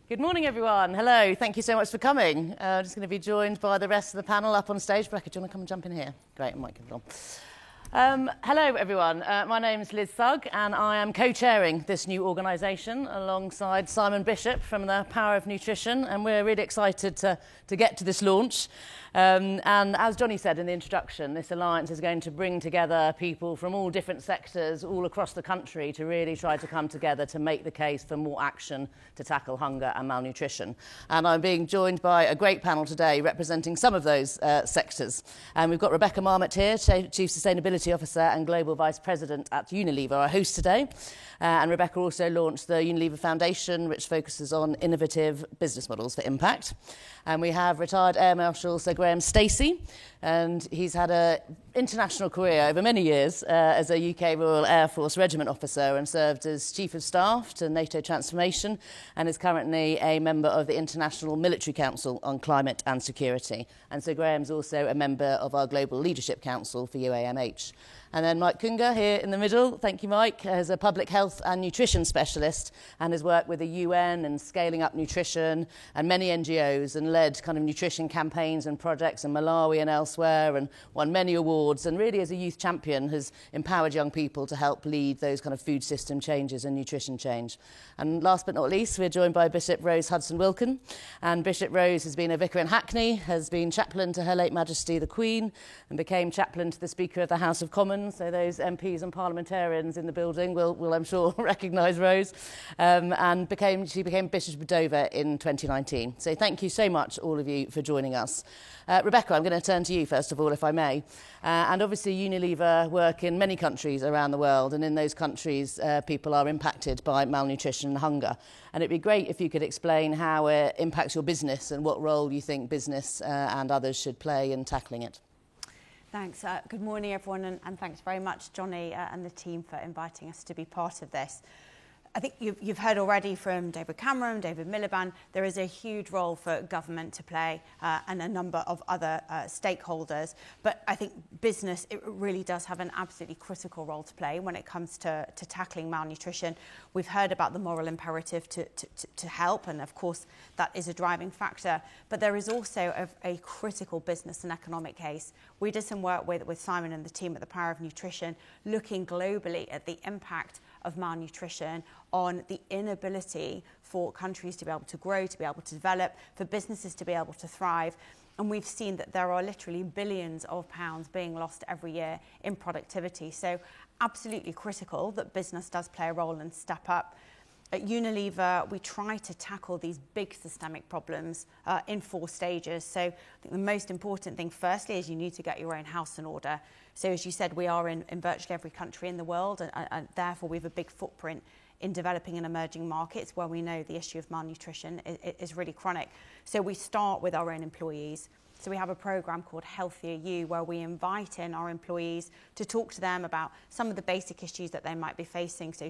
Good morning, everyone. Hello. Thank you so much for coming. Just going to be joined by the rest of the panel up on stage. Rebecca, do you want to come and jump in here? Great, I might give it on. Hello, everyone. My name is Liz Sugg, and I am co-chairing this new organisation alongside Simon Bishop from the Power of Nutrition, and we're really excited to get to this launch. And as Johnny said in the introduction, this alliance is going to bring together people from all different sectors all across the country to really try to come together to make the case for more action to tackle hunger and malnutrition. And I'm being joined by a great panel today representing some of those sectors. And we've got Rebecca Marmot here, Chief Sustainability Officer and Global Vice President at Unilever, our host today. And Rebecca also launched the Unilever Foundation, which focuses on innovative business models for impact. And we have retired Air Marshal Sir Graham Stacey, and he's had an international career over many years as a UK Royal Air Force Regiment officer and served as Chief of Staff to NATO Transformation and is currently a member of the International Military Council on Climate and Security. And Sir Graham's also a member of our Global Leadership Council for UAMH. And then Mike Kunga here in the middle. Thank you, Mike, as a public health and nutrition specialist and has worked with the UN and scaling up nutrition and many NGOs and led kind of nutrition campaigns and projects in Malawi and elsewhere and won many awards and really as a youth champion has empowered young people to help lead those kind of food system changes and nutrition change. And last but not least, we're joined by Bishop Rose Hudson-Wilkin. And Bishop Rose has been a vicar in Hackney, has been chaplain to Her Late Majesty the Queen and became chaplain to the Speaker of the House of Commons. So those MPs and parliamentarians in the building will I'm sure, recognise Rose. She became Bishop of Dover in 2019. So thank you so much, all of you, for joining us. Rebecca, I'm going to turn to you, first of all, if I may. And obviously, Unilever work in many countries around the world, and in those countries, people are impacted by malnutrition and hunger. And it'd be great if you could explain how it impacts your business and what role you think business and others should play in tackling it. Thanks. Good morning, everyone, and thanks very much, Johnny and the team, for inviting us to be part of this. I think you've heard already from David Cameron, David Miliband, there is a huge role for government to play and a number of other stakeholders. But I think business, it really does have an absolutely critical role to play when it comes to tackling malnutrition. We've heard about the moral imperative to help, and of course that is a driving factor. But there is also a critical business and economic case. We did some work with Simon and the team at the Power of Nutrition, looking globally at the impact of malnutrition on the inability for countries to be able to grow, to be able to develop, for businesses to be able to thrive. And we've seen that there are literally billions of pounds being lost every year in productivity. So absolutely critical that business does play a role and step up. At Unilever, we try to tackle these big systemic problems in 4 stages. So I think the most important thing, firstly, is you need to get your own house in order. So as you said, we are in virtually every country in the world, and therefore we have a big footprint in developing and emerging markets where we know the issue of malnutrition is really chronic. So we start with our own employees. So we have a programme called Healthier You, where we invite in our employees to talk to them about some of the basic issues that they might be facing. So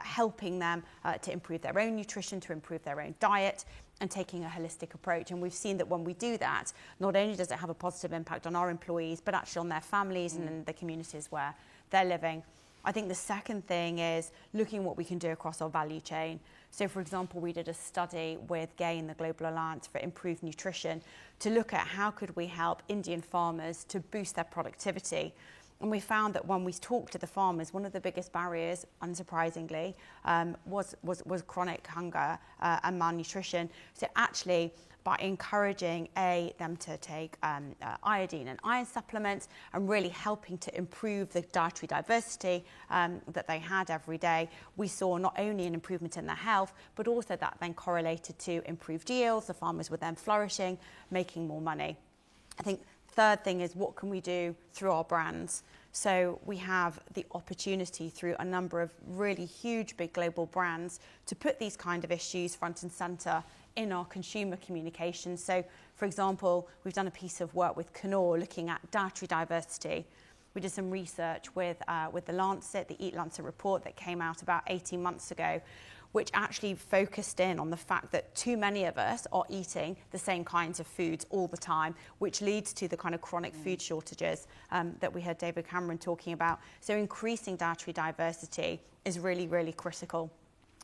helping them to improve their own nutrition, to improve their own diet, and taking a holistic approach. And we've seen that when we do that, not only does it have a positive impact on our employees, but actually on their families and in the communities where they're living. I think the second thing is looking at what we can do across our value chain. So, for example, we did a study with GAIN, the Global Alliance for Improved Nutrition, to look at how could we help Indian farmers to boost their productivity. And we found that when we talked to the farmers, one of the biggest barriers, unsurprisingly, was chronic hunger and malnutrition. So actually, by encouraging them to take iodine and iron supplements and really helping to improve the dietary diversity that they had every day, we saw not only an improvement in their health, but also that then correlated to improved yields. The farmers were then flourishing, making more money. I think third thing is, what can we do through our brands? So we have the opportunity through a number of really huge, big global brands to put these kind of issues front and centre in our consumer communication. So, for example, we've done a piece of work with Knorr looking at dietary diversity. We did some research with the Lancet, the Eat Lancet report that came out about 18 months ago, which actually focused in on the fact that too many of us are eating the same kinds of foods all the time, which leads to the kind of chronic food shortages that we heard David Cameron talking about. So increasing dietary diversity is really, really critical.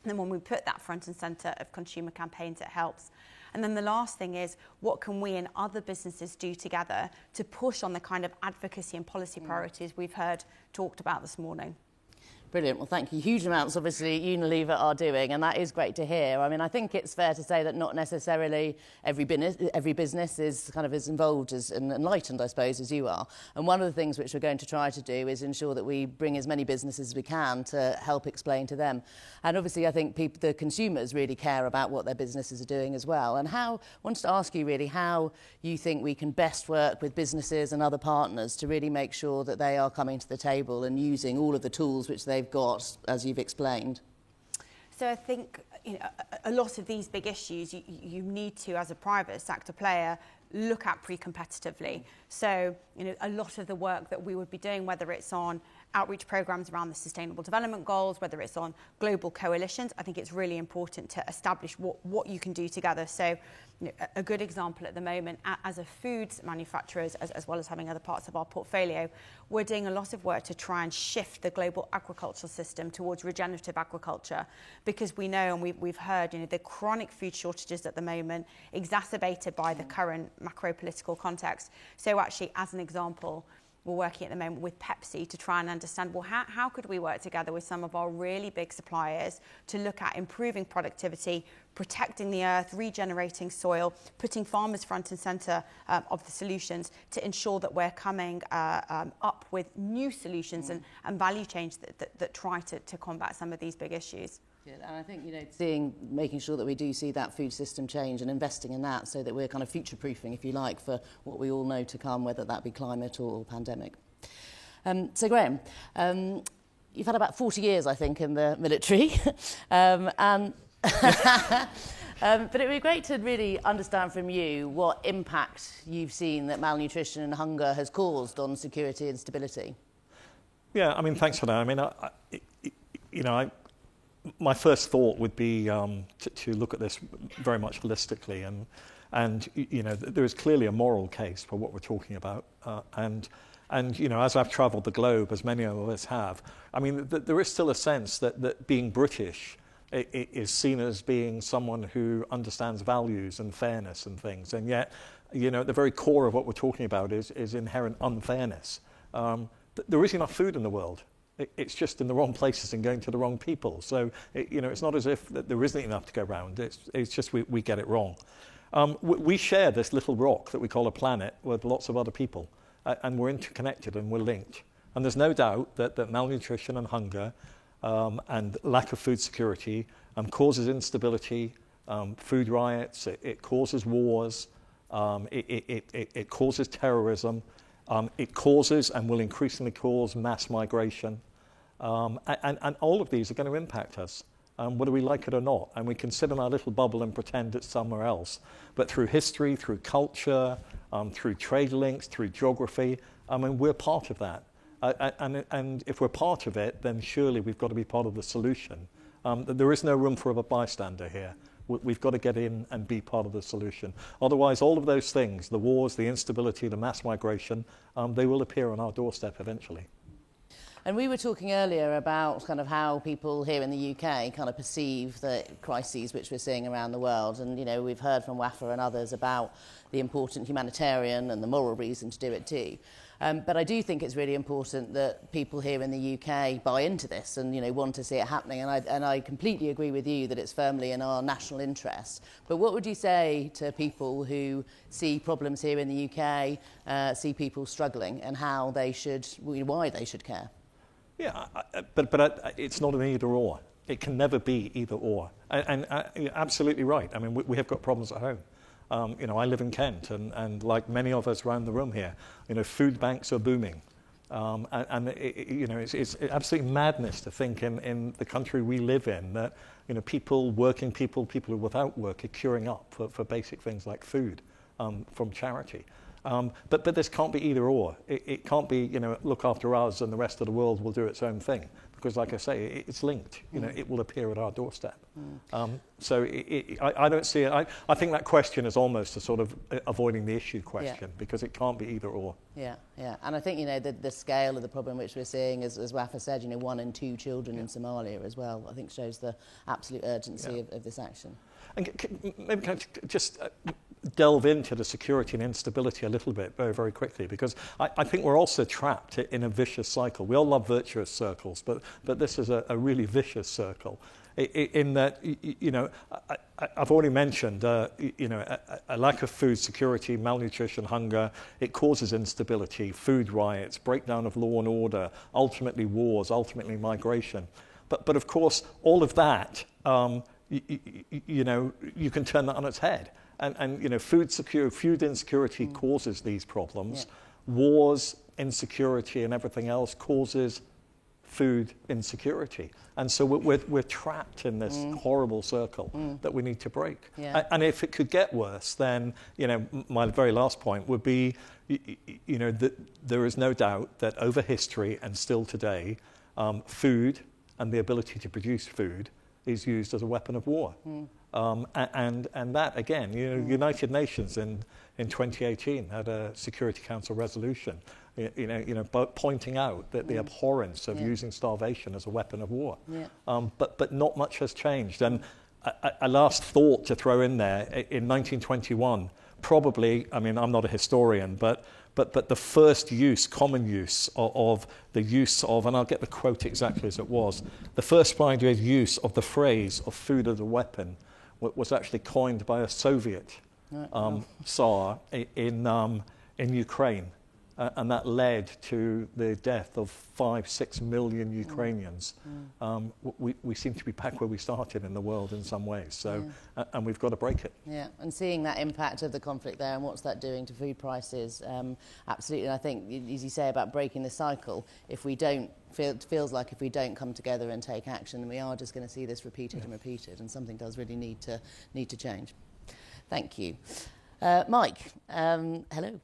And then when we put that front and centre of consumer campaigns, it helps. And then the last thing is, what can we and other businesses do together to push on the kind of advocacy and policy priorities we've heard talked about this morning? Brilliant. Well, thank you. Huge amounts, obviously, Unilever are doing, and that is great to hear. I mean, I think it's fair to say that not necessarily every business is kind of as involved as and enlightened, I suppose, as you are. And one of the things which we're going to try to do is ensure that we bring as many businesses as we can to help explain to them. And obviously, I think the consumers really care about what their businesses are doing as well. And I wanted to ask you really how you think we can best work with businesses and other partners to really make sure that they are coming to the table and using all of the tools which they've got, as you've explained. So I think a lot of these big issues you need to, as a private sector player, look at pre-competitively. So a lot of the work that we would be doing, whether it's on outreach programs around the Sustainable Development Goals, whether it's on global coalitions, I think it's really important to establish what you can do together. So a good example at the moment, as a foods manufacturers, as well as having other parts of our portfolio, we're doing a lot of work to try and shift the global agricultural system towards regenerative agriculture, because we know and we've heard the chronic food shortages at the moment, exacerbated by the current macro-political context. So actually, as an example, we're working at the moment with Pepsi to try and understand, well, how could we work together with some of our really big suppliers to look at improving productivity, protecting the earth, regenerating soil, putting farmers front and centre of the solutions to ensure that we're coming up with new solutions and value chains that try to combat some of these big issues. And I think, making sure that we do see that food system change and investing in that so that we're kind of future-proofing, if you like, for what we all know to come, whether that be climate or pandemic. So, Graham, you've had about 40 years, I think, in the military. But it would be great to really understand from you what impact you've seen that malnutrition and hunger has caused on security and stability. Yeah, I mean, thanks for that. I mean, my first thought would be to look at this very much holistically, and there is clearly a moral case for what we're talking about, and as I've travelled the globe, as many of us have, I mean, there is still a sense that being British is seen as being someone who understands values and fairness and things, and yet, at the very core of what we're talking about is inherent unfairness. There is enough food in the world. It's just in the wrong places and going to the wrong people. So, it's not as if there isn't enough to go around. It's just we get it wrong. We share this little rock that we call a planet with lots of other people, and we're interconnected and we're linked. And there's no doubt that malnutrition and hunger and lack of food security causes instability, food riots, it causes wars, it causes terrorism, it causes and will increasingly cause mass migration. And all of these are going to impact us, whether we like it or not. And we can sit in our little bubble and pretend it's somewhere else. But through history, through culture, through trade links, through geography, we're part of that. And if we're part of it, then surely we've got to be part of the solution. There is no room for a bystander here. We've got to get in and be part of the solution. Otherwise, all of those things, the wars, the instability, the mass migration, they will appear on our doorstep eventually. And we were talking earlier about kind of how people here in the UK kind of perceive the crises which we're seeing around the world. And, we've heard from WAFA and others about the important humanitarian and the moral reason to do it too. But I do think it's really important that people here in the UK buy into this and, want to see it happening. And I completely agree with you that it's firmly in our national interest. But what would you say to people who see problems here in the UK, see people struggling, and how they should, why they should care? Yeah, but it's not an either or. It can never be either or. And you're absolutely right. I mean, we have got problems at home. I live in Kent, and like many of us around the room here, food banks are booming. It's absolute madness to think in the country we live in that, working people who are without work are queuing up for basic things like food from charity. But this can't be either or. It can't be, look after us and the rest of the world will do its own thing. because, like I say, it's linked. You know, it will appear at our doorstep. So I don't see it. I think that question is almost a sort of avoiding the issue question, because it can't be either or. Yeah, yeah. And I think, you know, the scale of the problem which we're seeing, as Wafa said, you know, 1 in 2 children in Somalia as well, I think shows the absolute urgency of this action. And maybe can I just delve into the security and instability a little bit very, very quickly, because I think we're also trapped in a vicious cycle. We all love virtuous circles, but this is a really vicious circle. In that, you know, I've already mentioned, you know, a lack of food security, malnutrition, hunger. It causes instability, food riots, breakdown of law and order, ultimately wars, ultimately migration. But of course, all of that, you know, you can turn that on its head. And you know, food insecurity causes these problems. Yeah. Wars, insecurity, and everything else causes food insecurity. And so we're trapped in this horrible circle that we need to break. Yeah. And if it could get worse, then, you know, my very last point would be, you know, that there is no doubt that over history and still today, food and the ability to produce food is used as a weapon of war. And that, again, you know, United Nations in 2018 had a Security Council resolution, you know, pointing out that the abhorrence of using starvation as a weapon of war. Yeah. But not much has changed. And a last thought to throw in there, in 1921, probably, I mean, I'm not a historian, but the first common use of the use of, and I'll get the quote exactly as it was, the first widespread use of the phrase of food as a weapon was actually coined by a Soviet Tsar in Ukraine. And that led to the death of 5-6 million Ukrainians. We seem to be back where we started in the world in some ways, so, and we've got to break it. Yeah, and seeing that impact of the conflict there and what's that doing to food prices, absolutely. And I think, as you say about breaking the cycle, if we don't, feels like if we don't come together and take action, then we are just going to see this repeated and repeated, and something does really need to change. Thank you. Mike, hello.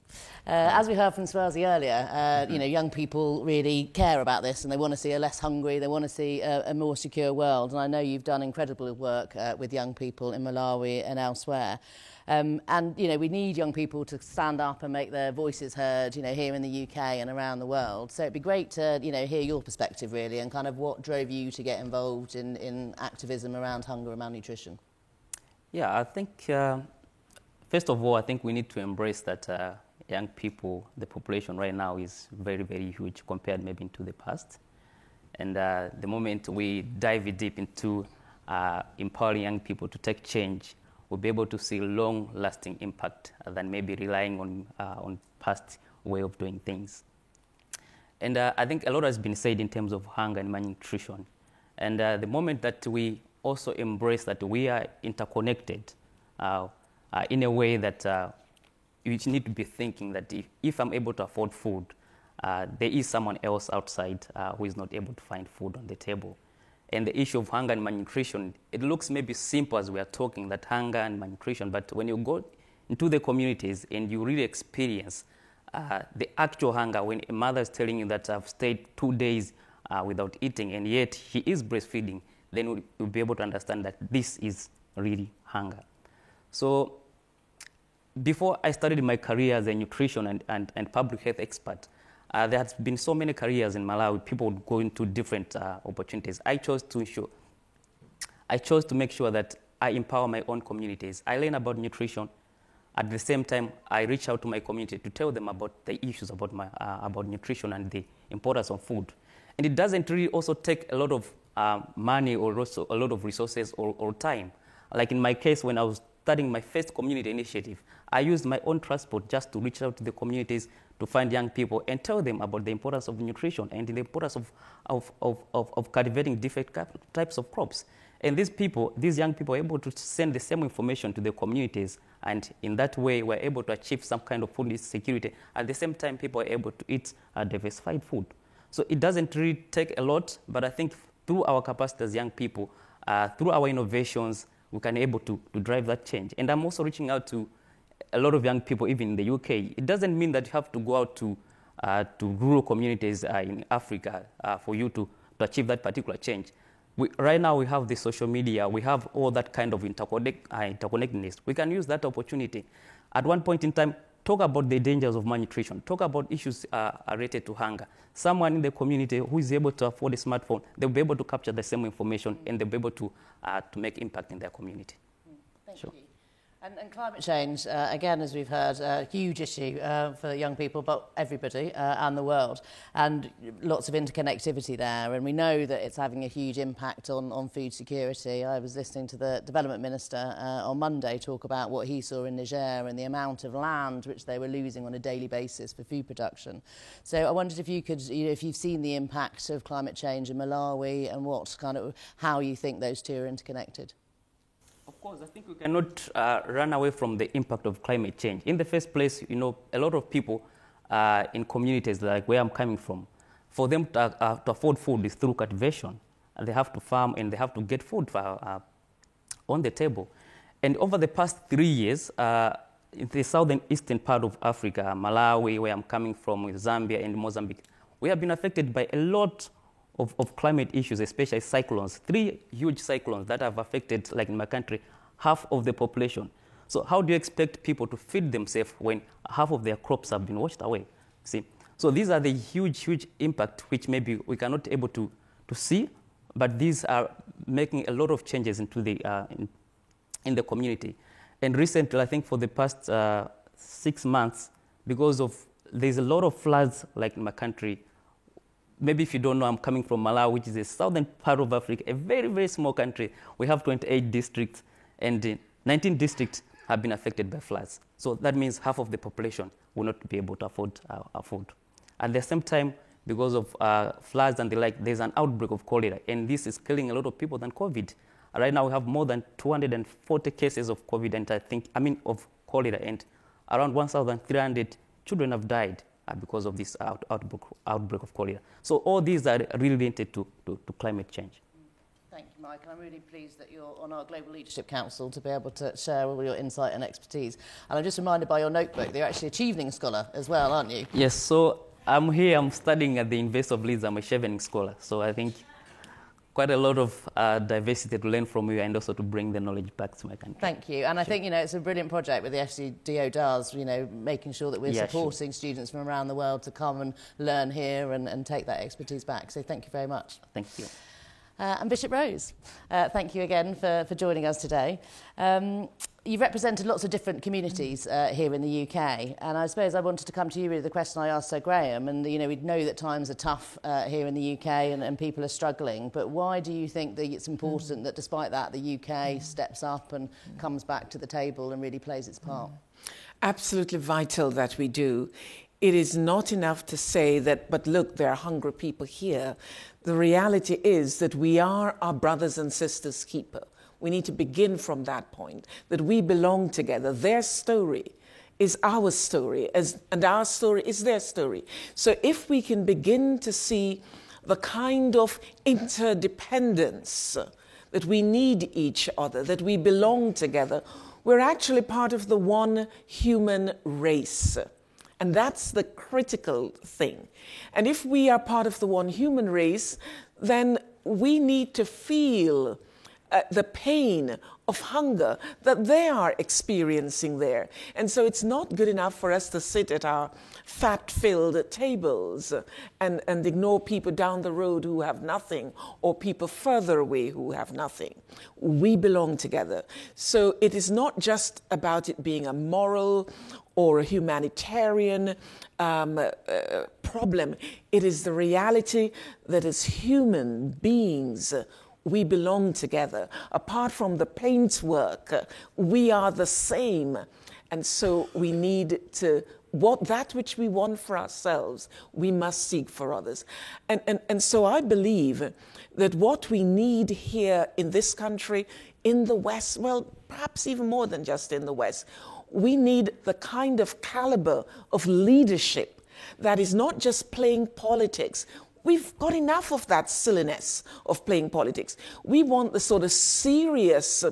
As we heard from Swazi earlier, you know, young people really care about this and they want to see a less hungry, they want to see a more secure world. And I know you've done incredible work with young people in Malawi and elsewhere. And, you know, we need young people to stand up and make their voices heard, you know, here in the UK and around the world. So it'd be great to, you know, hear your perspective really and kind of what drove you to get involved in activism around hunger and malnutrition. Yeah, I think... First of all, I think we need to embrace that young people, the population right now is very, very huge compared maybe to the past. And the moment we dive deep into empowering young people to take change, we'll be able to see long-lasting impact than maybe relying on past way of doing things. And I think a lot has been said in terms of hunger and malnutrition. And the moment that we also embrace that we are interconnected, in a way that you need to be thinking that if I'm able to afford food, there is someone else outside who is not able to find food on the table. And the issue of hunger and malnutrition, it looks maybe simple as we are talking, that hunger and malnutrition, but when you go into the communities and you really experience the actual hunger, when a mother is telling you that I've stayed 2 days without eating and yet he is breastfeeding, then you'll be able to understand that this is really hunger. So before I started my career as a nutrition and public health expert, there has been so many careers in Malawi. People would go into different opportunities. I chose to make sure that I empower my own communities. I learn about nutrition. At the same time, I reach out to my community to tell them about the issues about nutrition and the importance of food. And it doesn't really also take a lot of money or also a lot of resources or time. Like in my case, when I was starting my first community initiative, I used my own transport just to reach out to the communities to find young people and tell them about the importance of nutrition and the importance of cultivating different types of crops. And these young people are able to send the same information to the communities, and in that way we're able to achieve some kind of food security. At the same time, people are able to eat diversified food. So it doesn't really take a lot, but I think through our capacity as young people, through our innovations, we can be able to drive that change. And I'm also reaching out to a lot of young people, even in the UK. It doesn't mean that you have to go out to rural communities in Africa for you to achieve that particular change. Right now we have the social media, we have all that kind of interconnectedness. We can use that opportunity. At one point in time, talk about the dangers of malnutrition, talk about issues related to hunger. Someone in the community who is able to afford a smartphone, they'll be able to capture the same information and they'll be able to make impact in their community. Thank you. And climate change, again, as we've heard, a huge issue for young people, but everybody and the world. And lots of interconnectivity there. And we know that it's having a huge impact on food security. I was listening to the Development Minister on Monday talk about what he saw in Niger and the amount of land which they were losing on a daily basis for food production. So I wondered if you could, if you've seen the impact of climate change in Malawi and how you think those two are interconnected. Of course, I think we cannot run away from the impact of climate change. In the first place, a lot of people in communities like where I'm coming from, for them to afford food is through cultivation. And they have to farm and they have to get food on the table. And over the past 3 years, in the southern eastern part of Africa, Malawi, where I'm coming from, with Zambia and Mozambique, we have been affected by a lot of climate issues, especially cyclones. 3 huge cyclones that have affected, like in my country, half of the population. So how do you expect people to feed themselves when half of their crops have been washed away? See, so these are the huge impact which maybe we cannot able to see, but these are making a lot of changes into the in the community. And recently, I think for the past 6 months, because of there's a lot of floods, like in my country. Maybe if you don't know, I'm coming from Malawi, which is the southern part of Africa, a very small country. We have 28 districts, and 19 districts have been affected by floods. So that means half of the population will not be able to afford food. At the same time, because of floods and the like, there's an outbreak of cholera, and this is killing a lot of people than COVID. Right now, we have more than 240 cases of COVID, and of cholera, and around 1,300 children have died because of this outbreak of cholera. So all these are really related to climate change. Thank you, Mike. I'm really pleased that you're on our Global Leadership Council to be able to share all your insight and expertise. And I'm just reminded by your notebook that you're actually a Chevening Scholar as well, aren't you? Yes, so I'm studying at the University of Leeds. I'm a Chevening Scholar. So I think quite a lot of diversity to learn from you and also to bring the knowledge back to my country. Thank you. And I think, it's a brilliant project with the FCDO does, making sure that we're supporting students from around the world to come and learn here and take that expertise back. So thank you very much. Thank you. And Bishop Rose, thank you again for joining us today. You've represented lots of different communities here in the UK, and I suppose I wanted to come to you with the question I asked Sir Graham, and we know that times are tough here in the UK and people are struggling, but why do you think that it's important that despite that the UK steps up and comes back to the table and really plays its part? Absolutely vital that we do. It is not enough to say that, but look, there are hungry people here. The reality is that we are our brothers and sisters' keeper. We need to begin from that point, that we belong together. Their story is our story, and our story is their story. So if we can begin to see the kind of interdependence that we need each other, that we belong together, we're actually part of the one human race. And that's the critical thing. And if we are part of the one human race, then we need to feel the pain of hunger that they are experiencing there. And so it's not good enough for us to sit at our fat-filled tables and ignore people down the road who have nothing, or people further away who have nothing. We belong together. So it is not just about it being a moral or a humanitarian problem. It is the reality that as human beings, we belong together. Apart from the paintwork, we are the same. And so we need to, that which we want for ourselves, we must seek for others. And so I believe that what we need here in this country, in the West, well, perhaps even more than just in the West, we need the kind of caliber of leadership that is not just playing politics. we've got enough of that silliness of playing politics. We want the sort of serious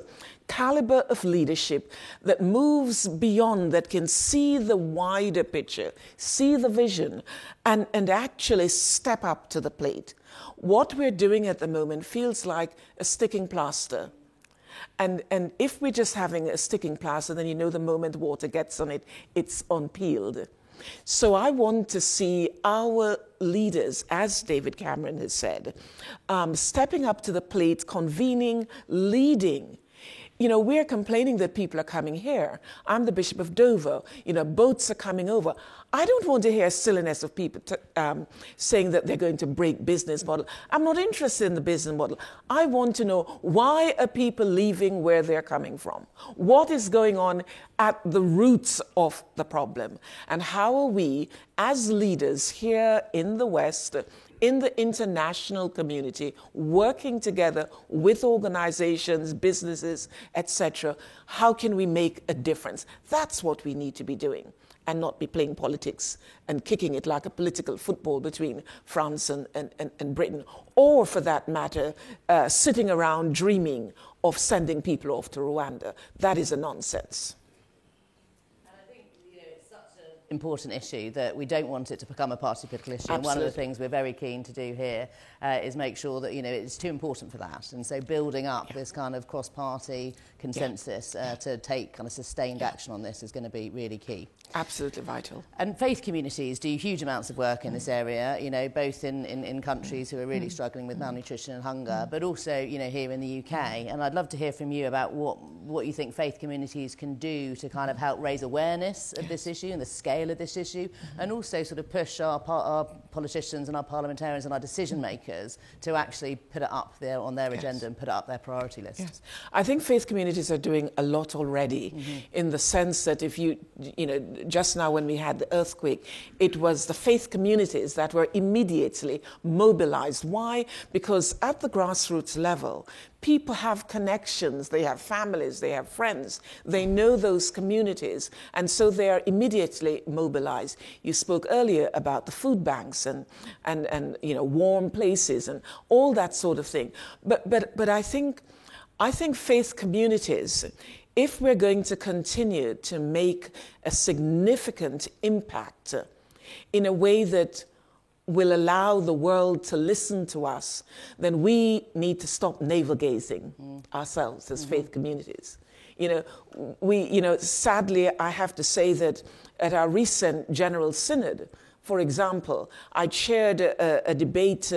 caliber of leadership that moves beyond, that can see the wider picture, see the vision, and actually step up to the plate. What we're doing at the moment feels like a sticking plaster. And if we're just having a sticking plaster, then you know the moment water gets on it, it's unpeeled. So I want to see our leaders, as David Cameron has said, stepping up to the plate, convening, leading. You know, we're complaining that people are coming here. I'm the Bishop of Dover. You know, boats are coming over. I don't want to hear silliness of people saying that they're going to break business model. I'm not interested in the business model. I want to know, why are people leaving where they're coming from? What is going on at the roots of the problem? And how are we, as leaders here in the West, in the international community, working together with organizations, businesses, etc., how can we make a difference? That's what we need to be doing, and not be playing politics and kicking it like a political football between France and Britain, or for that matter, sitting around dreaming of sending people off to Rwanda. That is a nonsense. Important issue that we don't want it to become a party political issue. And one of the things we're very keen to do here is make sure that, you know, it's too important for that. And so building up this kind of cross-party consensus to take kind of sustained action on this is going to be really key. Absolutely vital. And faith communities do huge amounts of work in this area, you know, both in countries who are really struggling with malnutrition and hunger, but also, you know, here in the UK. And I'd love to hear from you about what you think faith communities can do to kind of help raise awareness of this issue and the scale of this issue, and also sort of push our politicians and our parliamentarians and our decision makers to actually put it up there on their agenda and put it up their priority list. Yes. I think faith communities are doing a lot already, in the sense that if you know, just now when we had the earthquake, it was the faith communities that were immediately mobilized. Why? Because at the grassroots level, people have connections, they have families, they have friends, they know those communities, and so they are immediately mobilized. You spoke earlier about the food banks and you know, warm places and all that sort of thing. But I think faith communities, if we're going to continue to make a significant impact in a way that will allow the world to listen to us, then we need to stop navel-gazing ourselves as faith communities. You know, sadly, I have to say that at our recent General Synod, for example, I chaired a debate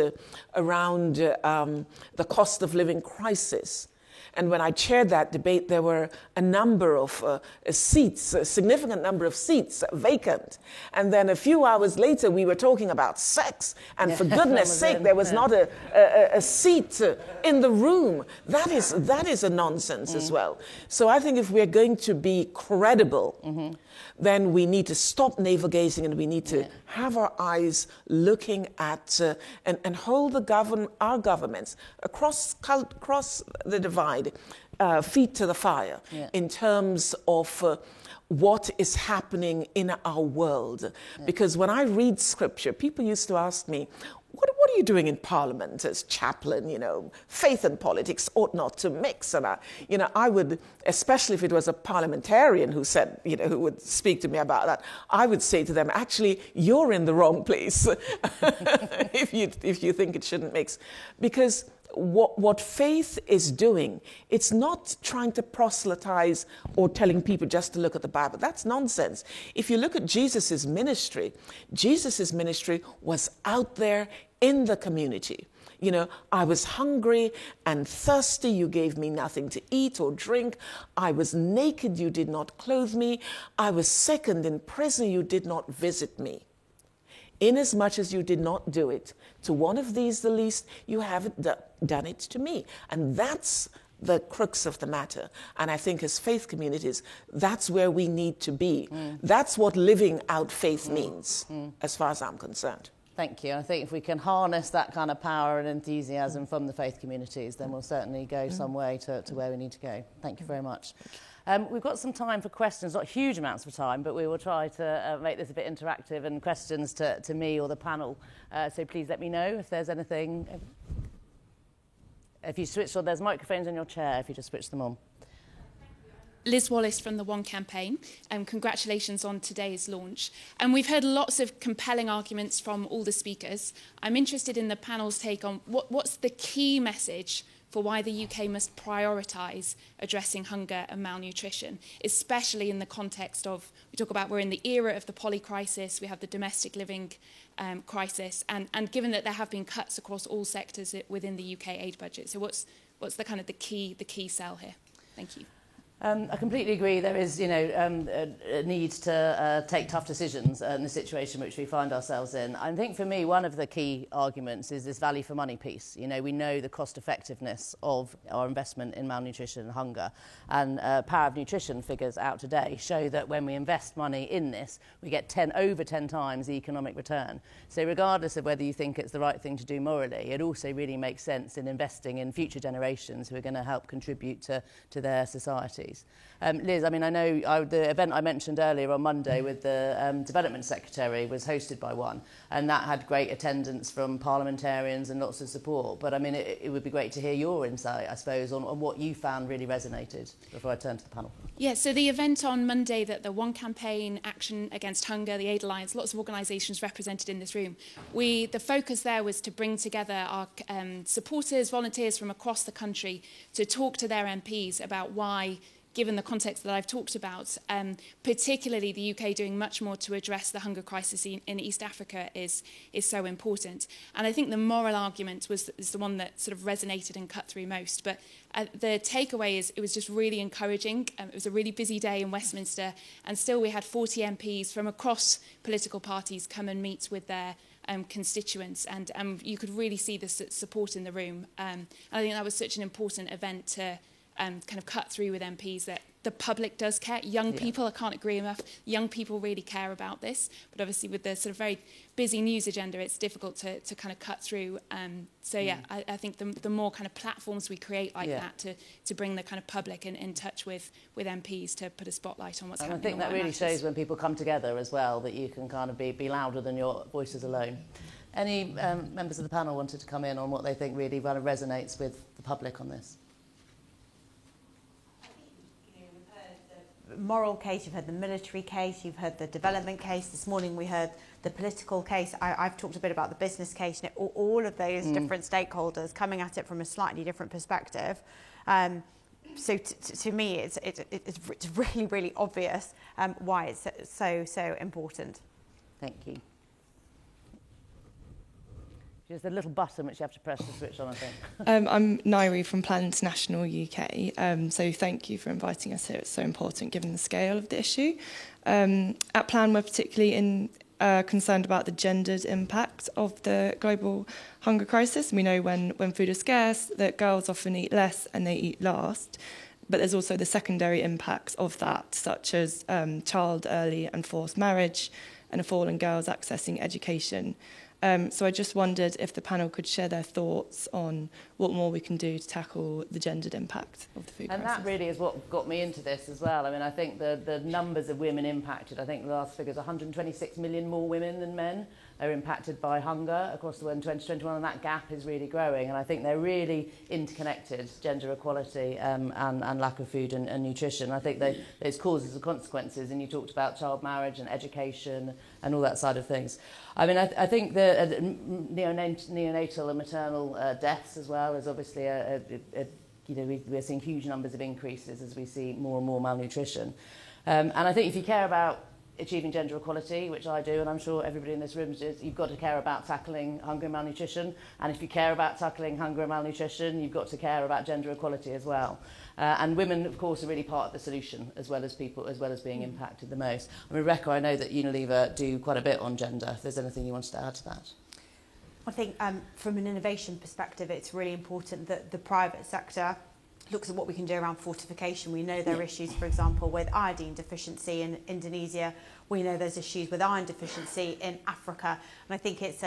around the cost of living crisis. And when I chaired that debate, there were a number of seats, a significant number of seats vacant. And then a few hours later, we were talking about sex. And for goodness sake, there was not a seat in the room. That is a nonsense as well. So I think if we're going to be credible, then we need to stop navel-gazing, and we need to have our eyes looking at and hold our governments across the divide, feet to the fire, in terms of what is happening in our world. Because when I read scripture, people used to ask me, what are you doing in Parliament as chaplain? You know, faith and politics ought not to mix. And I would, especially if it was a parliamentarian who said, you know, who would speak to me about that, I would say to them, actually, you're in the wrong place if you think it shouldn't mix. Because what faith is doing, it's not trying to proselytize or telling people just to look at the Bible. That's nonsense. If you look at Jesus's ministry was out there in the community. You know, I was hungry and thirsty, you gave me nothing to eat or drink. I was naked, you did not clothe me. I was sick and in prison, you did not visit me. Inasmuch as you did not do it to one of these the least, you haven't done it to me. And that's the crux of the matter. And I think as faith communities, that's where we need to be. That's what living out faith means, as far as I'm concerned. Thank you. I think if we can harness that kind of power and enthusiasm from the faith communities, then we'll certainly go some way to where we need to go. Thank you very much. We've got some time for questions, not huge amounts of time, but we will try to make this a bit interactive and questions to me or the panel. So please let me know if there's anything. If you switch on, there's microphones in your chair if you just switch them on. Liz Wallace from the One Campaign, and congratulations on today's launch. And we've heard lots of compelling arguments from all the speakers. I'm interested in the panel's take on what's the key message for why the UK must prioritise addressing hunger and malnutrition, especially in the context of, we talk about we're in the era of the poly crisis, we have the domestic living crisis, and given that there have been cuts across all sectors within the UK aid budget. So what's the kind of the key sell here? Thank you. I completely agree. There is, a need to take tough decisions in the situation which we find ourselves in. I think for me, one of the key arguments is this value for money piece. We know the cost effectiveness of our investment in malnutrition and hunger. And Power of Nutrition figures out today show that when we invest money in this, we get over 10 times the economic return. So regardless of whether you think it's the right thing to do morally, it also really makes sense in investing in future generations who are going to help contribute to their societies. Liz, I know the event I mentioned earlier on Monday with the Development Secretary was hosted by One, and that had great attendance from parliamentarians and lots of support. But it would be great to hear your insight, I suppose, on what you found really resonated before I turn to the panel. Yeah, so the event on Monday that the One Campaign, Action Against Hunger, the Aid Alliance, lots of organisations represented in this room. The focus there was to bring together our supporters, volunteers from across the country to talk to their MPs about why, given the context that I've talked about, particularly the UK doing much more to address the hunger crisis in East Africa is so important. And I think the moral argument is the one that sort of resonated and cut through most. But the takeaway is it was just really encouraging. It was a really busy day in Westminster, and still we had 40 MPs from across political parties come and meet with their constituents, and you could really see the support in the room. And I think that was such an important event to kind of cut through with MPs that the public does care. Young people, I can't agree enough, young people really care about this. But obviously with the sort of very busy news agenda, it's difficult to kind of cut through. I think the more kind of platforms we create like that to bring the kind of public in touch with MPs to put a spotlight on what's happening. I think that really shows when people come together as well, that you can kind of be louder than your voices alone. Any members of the panel wanted to come in on what they think really kind of resonates with the public on this? Moral case, you've heard the military case, you've heard the development case. This morning we heard the political case. I've talked a bit about the business case. All of those different stakeholders coming at it from a slightly different perspective. So to me, it's really, really obvious why it's so important. Thank you. There's a little button which you have to press to switch on, I think. I'm Nairi from Plan International UK. So thank you for inviting us here. It's so important given the scale of the issue. At Plan, we're particularly concerned about the gendered impact of the global hunger crisis. We know when food is scarce that girls often eat less and they eat last. But there's also the secondary impacts of that, such as child, early and forced marriage and a fall in girls accessing education. So I just wondered if the panel could share their thoughts on what more we can do to tackle the gendered impact of the food crisis. And that really is what got me into this as well. I think the numbers of women impacted, I think the last figure is 126 million more women than men are impacted by hunger across the world in 2021, and that gap is really growing. And I think they're really interconnected, gender equality and lack of food and nutrition. I think there's causes and consequences, and you talked about child marriage and education and all that side of things. I think the neonatal and maternal deaths as well is obviously we're seeing huge numbers of increases as we see more and more malnutrition. And I think if you care about achieving gender equality, which I do, and I'm sure everybody in this room does, you've got to care about tackling hunger and malnutrition. And if you care about tackling hunger and malnutrition, you've got to care about gender equality as well. And women, of course, are really part of the solution, as well as being impacted the most. Rebecca, I know that Unilever do quite a bit on gender. If there's anything you wanted to add to that. I think from an innovation perspective, it's really important that the private sector looks at what we can do around fortification. We know there are issues, for example, with iodine deficiency in Indonesia. We know there's issues with iron deficiency in Africa. And I think it's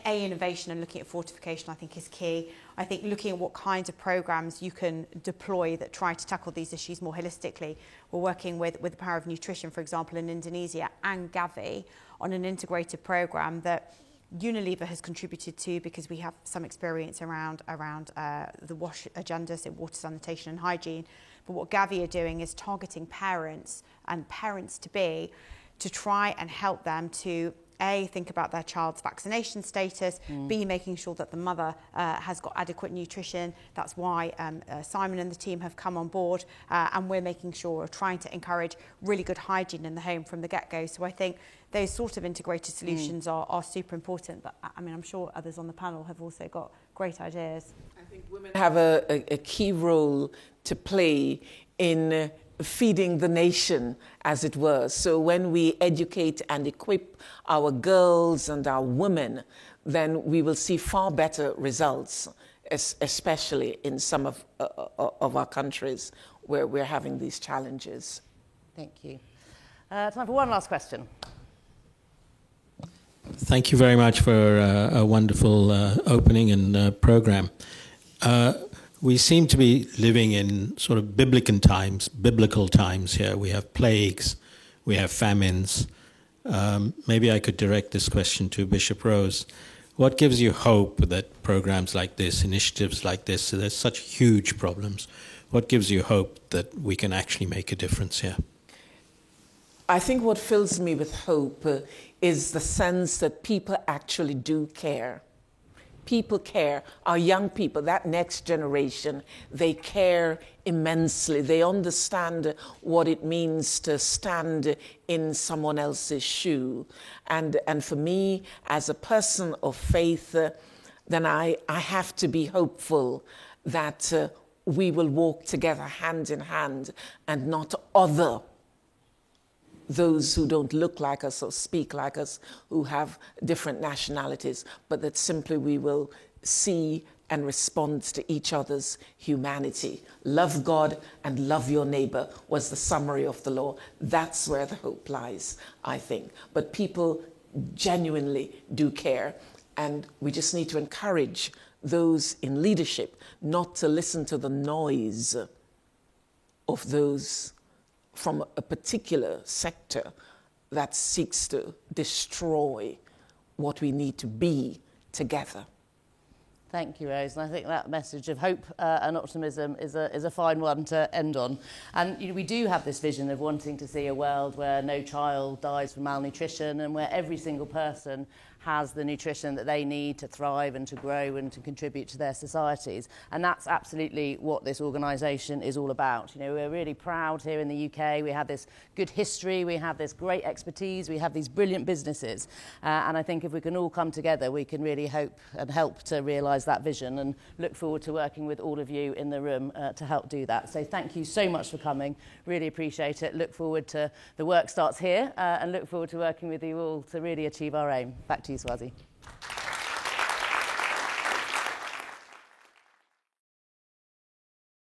innovation and looking at fortification, I think, is key. I think looking at what kinds of programs you can deploy that try to tackle these issues more holistically. We're working with the Power of Nutrition, for example, in Indonesia, and Gavi on an integrated program that Unilever has contributed to, because we have some experience around the WASH agenda, so water, sanitation and hygiene. But what Gavi are doing is targeting parents and parents-to-be to try and help them to A, think about their child's vaccination status, B, making sure that the mother has got adequate nutrition. That's why Simon and the team have come on board, and we're making sure we're trying to encourage really good hygiene in the home from the get-go. So I think those sort of integrated solutions are super important. But I mean, I'm sure others on the panel have also got great ideas. I think women have a key role to play in feeding the nation, as it were. So when we educate and equip our girls and our women, then we will see far better results, especially in some of our countries where we're having these challenges. Thank you. Time for one last question. Thank you very much for a wonderful opening and program. We seem to be living in sort of biblical times here. We have plagues, we have famines. Maybe I could direct this question to Bishop Rose. What gives you hope that programs like this, initiatives like this, so there's such huge problems, what gives you hope that we can actually make a difference here? I think what fills me with hope is the sense that people actually do care. People care. Our young people, that next generation, they care immensely. They understand what it means to stand in someone else's shoe. And for me, as a person of faith, then I have to be hopeful that we will walk together hand in hand and not other those who don't look like us or speak like us, who have different nationalities, but that simply we will see and respond to each other's humanity. Love God and love your neighbor was the summary of the law. That's where the hope lies, I think. But people genuinely do care, and we just need to encourage those in leadership not to listen to the noise of those from a particular sector that seeks to destroy what we need to be together. Thank you, Rose. And I think that message of hope and optimism is a fine one to end on. And we do have this vision of wanting to see a world where no child dies from malnutrition and where every single person has the nutrition that they need to thrive and to grow and to contribute to their societies. And that's absolutely what this organisation is all about. We're really proud here in the UK. We have this good history, we have this great expertise, we have these brilliant businesses. And I think if we can all come together, we can really hope and help to realise that vision, and look forward to working with all of you in the room to help do that. So thank you so much for coming. Really appreciate it. Look forward to the work starts here and look forward to working with you all to really achieve our aim. Back to you, Swazi.